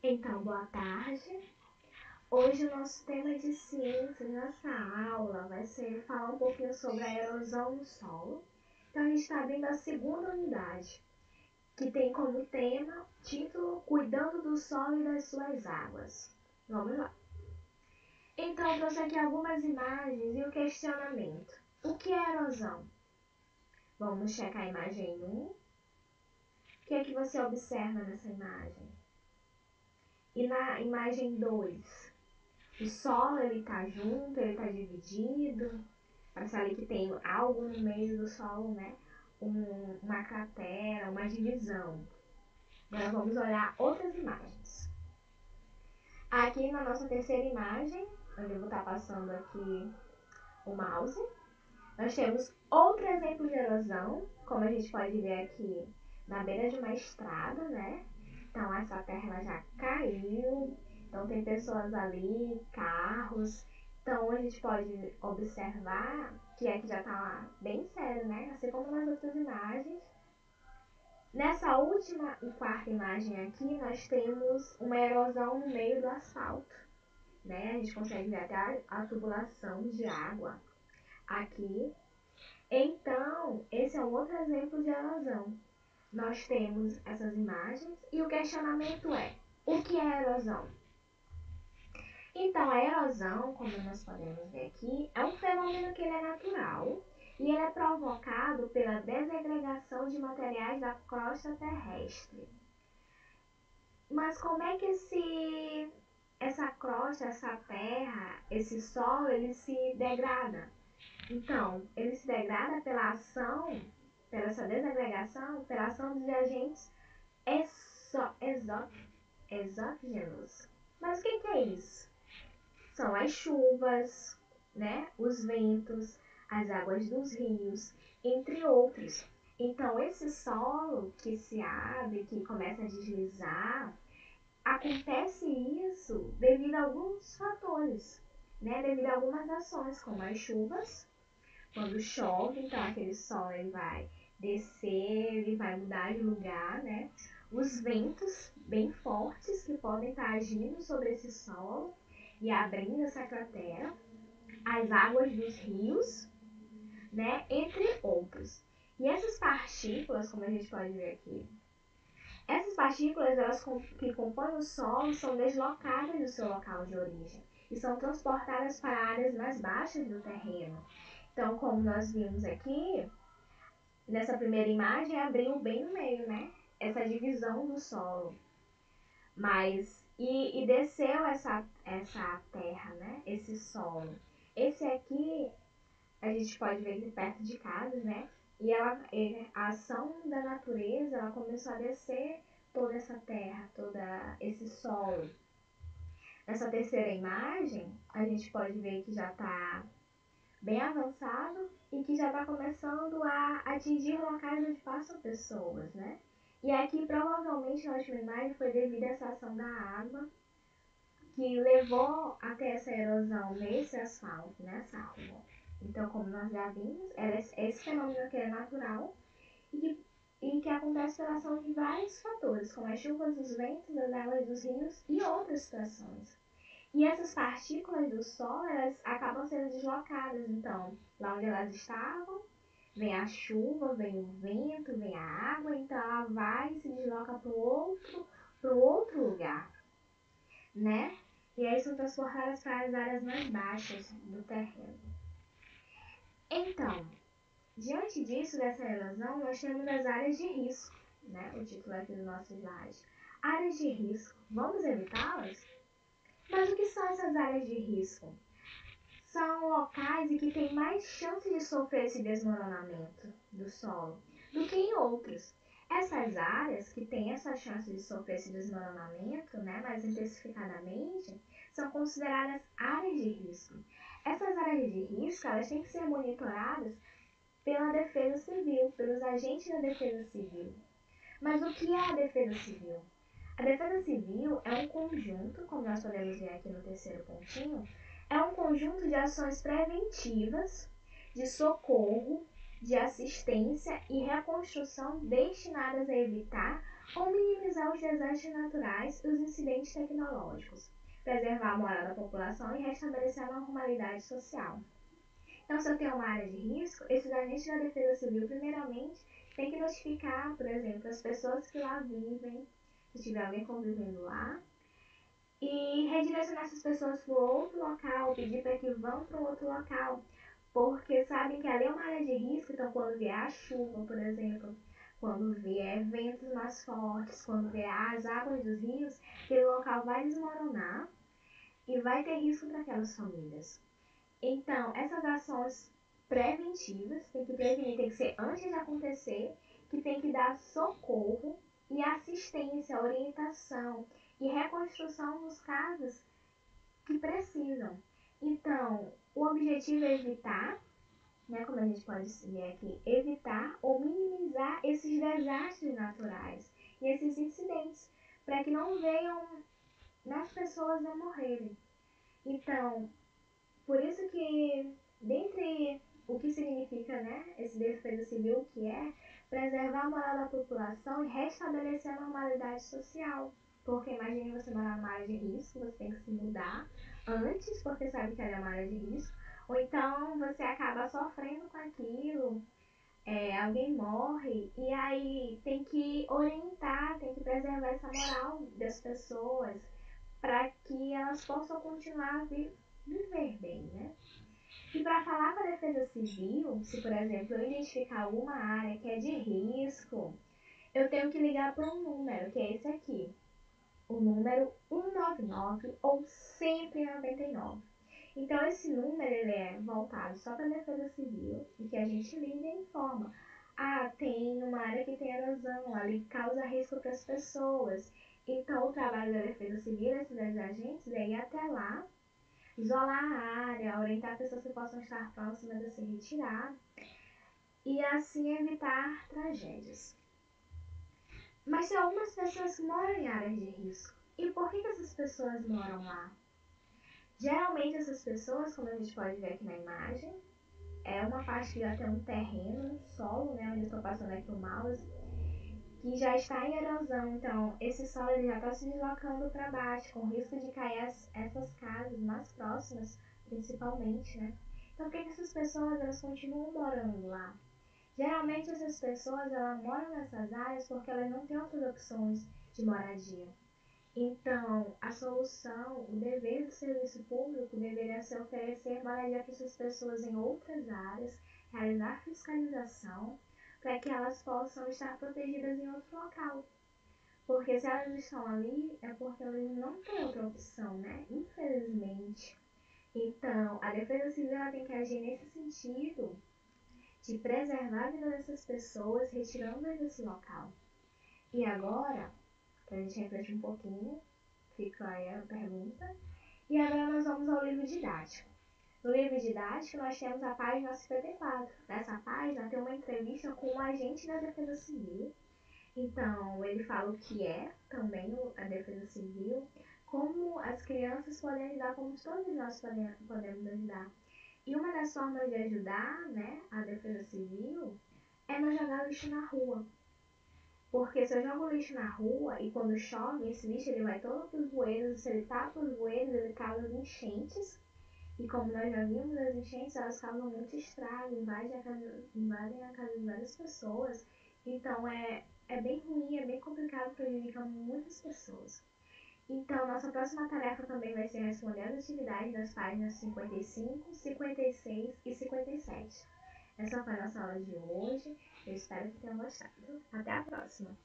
Então, boa tarde. Hoje o nosso tema de ciências nessa aula vai ser falar um pouquinho sobre a erosão no solo. Então, a gente está abrindo a segunda unidade, que tem como título, Cuidando do Solo e das Suas Águas. Vamos lá. Então, eu trouxe aqui algumas imagens e o questionamento. O que é erosão? Vamos checar a imagem 1. O que é que você observa nessa imagem? E na imagem 2, o solo ele tá junto, ele tá dividido. Parece ali que tem algo no meio do solo, né? Uma cratera, uma divisão. Agora vamos olhar outras imagens. Aqui na nossa terceira imagem, onde eu vou estar passando aqui o mouse, nós temos outro exemplo de erosão, como a gente pode ver aqui na beira de uma estrada, né? Então essa terra ela já caiu, então tem pessoas ali, carros. Então a gente pode observar que aqui já está bem sério, né? Assim como nas outras imagens. Nessa última e quarta imagem aqui, nós temos uma erosão no meio do asfalto, né? A gente consegue ver até a tubulação de água aqui. Então, esse é um outro exemplo de erosão. Nós temos essas imagens e o questionamento é: o que é erosão? Então, a erosão, como nós podemos ver aqui, é um fenômeno que ele é natural e ele é provocado pela desagregação de materiais da crosta terrestre. Mas como é que essa crosta, essa terra, esse solo, ele se degrada? Então, ele se degrada pela essa desagregação, pela ação de agentes exógenos. Mas o que é isso? São as chuvas, né? Os ventos, as águas dos rios, entre outros. Então, esse solo que se abre, que começa a deslizar, acontece isso devido a alguns fatores, né? Devido a algumas ações, como as chuvas. Quando chove, então aquele solo ele vai descer, ele vai mudar de lugar, né? Os ventos bem fortes que podem estar agindo sobre esse solo e abrindo essa cratera, as águas dos rios, né? Entre outros. E essas partículas, como a gente pode ver aqui, essas partículas que compõem o solo são deslocadas do seu local de origem e são transportadas para áreas mais baixas do terreno. Então, como nós vimos aqui, nessa primeira imagem, abriu bem no meio, né? Essa divisão do solo. E desceu essa terra, né? Esse solo. Esse aqui, a gente pode ver aqui perto de casa, né? E a ação da natureza, ela começou a descer toda essa terra, todo esse solo. Nessa terceira imagem, a gente pode ver que já está bem avançado e que já está começando a atingir locais onde passam pessoas, né? E aqui provavelmente na última imagem foi devido a essa ação da água que levou até essa erosão nesse asfalto, nessa rua. Então, como nós já vimos, esse fenômeno que é natural e que acontece pela ação de vários fatores, como as chuvas, os ventos, as águas dos rios e outras situações. E essas partículas do solo, elas acabam sendo deslocadas. Então, lá onde elas estavam, vem a chuva, vem o vento, vem a água, então ela vai e se desloca para o outro lugar, né? E aí são transportadas para as áreas mais baixas do terreno. Então, diante disso, dessa erosão, nós temos as áreas de risco, né? O título aqui do nosso slide. Áreas de risco, vamos evitá-las? Mas o que são essas áreas de risco? São locais em que tem mais chance de sofrer esse desmoronamento do solo do que em outros. Essas áreas que têm essa chance de sofrer esse desmoronamento, né, mais intensificadamente, são consideradas áreas de risco. Essas áreas de risco, elas têm que ser monitoradas pela Defesa Civil, pelos agentes da Defesa Civil. Mas o que é a Defesa Civil? A Defesa Civil é um conjunto, como nós podemos ver aqui no terceiro pontinho, é um conjunto de ações preventivas, de socorro, de assistência e reconstrução destinadas a evitar ou minimizar os desastres naturais e os incidentes tecnológicos, preservar a moral da população e restabelecer a normalidade social. Então, se eu tenho uma área de risco, esses agentes da Defesa Civil, primeiramente, tem que notificar, por exemplo, as pessoas que lá vivem, se tiver alguém convivendo lá, e redirecionar essas pessoas para outro local, pedir para que vão para outro local, porque sabem que ali é uma área de risco, então quando vier a chuva, por exemplo, quando vier ventos mais fortes, quando vier as águas dos rios, aquele local vai desmoronar e vai ter risco para aquelas famílias. Então, essas ações preventivas, tem que prevenir, tem que ser antes de acontecer, que tem que dar socorro e assistência, orientação e reconstrução nos casos que precisam. Então, o objetivo é evitar, né, como a gente pode ver aqui, evitar ou minimizar esses desastres naturais e esses incidentes, para que não venham nas pessoas a morrerem. Então, por isso que, dentre o que significa, né, esse defesa civil, que é preservar a moral da população e restabelecer a normalidade social. Porque imagine você morar numa área de risco, você tem que se mudar antes, porque sabe que ela é uma área de risco, ou então você acaba sofrendo com aquilo, alguém morre, e aí tem que orientar, tem que preservar essa moral das pessoas, para que elas possam continuar a viver bem, né? E para falar com a Defesa Civil, se por exemplo eu identificar alguma área que é de risco, eu tenho que ligar para um número, que é esse aqui, o número 199 ou 199. Então esse número ele é voltado só para a Defesa Civil e que a gente liga e informa. Ah, tem uma área que tem erosão, ali causa risco para as pessoas. Então o trabalho da Defesa Civil, esses agentes, é ir até lá, isolar a área, orientar pessoas que possam estar próximas a se retirar e assim evitar tragédias. Mas tem algumas pessoas que moram em áreas de risco. E por que essas pessoas moram lá? Geralmente essas pessoas, como a gente pode ver aqui na imagem, é uma parte que já tem um terreno, um solo, né, onde eu estou passando aqui o mouse, que já está em erosão. Então esse solo ele já está se deslocando para baixo, com risco de cair essas casas mais próximas, principalmente, né? Então por que essas pessoas elas continuam morando lá? Geralmente essas pessoas elas moram nessas áreas porque elas não têm outras opções de moradia. Então, a solução, o dever do serviço público deveria ser oferecer moradia para essas pessoas em outras áreas, realizar fiscalização, para que elas possam estar protegidas em outro local. Porque se elas estão ali, é porque elas não têm outra opção, né? Infelizmente. Então, a Defesa Civil ela tem que agir nesse sentido, de preservar a vida dessas pessoas, retirando-as desse local. E agora, para a gente refletir um pouquinho, fica aí a pergunta. E agora nós vamos ao livro didático. No livro didático nós temos a página 54. Nessa página tem uma entrevista com um agente da Defesa Civil. Então ele fala o que é também a Defesa Civil, como as crianças podem ajudar, como todos nós podemos ajudar. E uma das formas de ajudar, né, a Defesa Civil é não jogar lixo na rua. Porque se eu jogo lixo na rua e quando chove, esse lixo ele vai todo para os bueiros, se ele tapa os bueiros, ele causa enchentes. E como nós já vimos, as enchentes elas causam muito estrago, invadem a casa de várias pessoas. Então é bem ruim, é bem complicado, prejudica muitas pessoas. Então, nossa próxima tarefa também vai ser responder as atividades das páginas 55, 56 e 57. Essa foi a nossa aula de hoje. Eu espero que tenham gostado. Até a próxima!